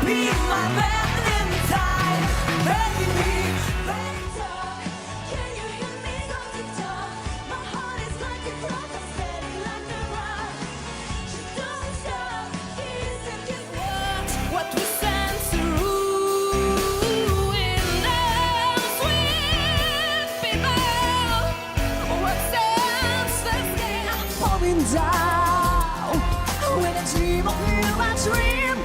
be my valentine. Baby, Can you hear me go tick-tock? My heart is like a clock, I'm steady like a rock. Just don't stop, kiss and kiss me. what we send through in love, sweet people. What sense does it have falling down when I dream of you? I dream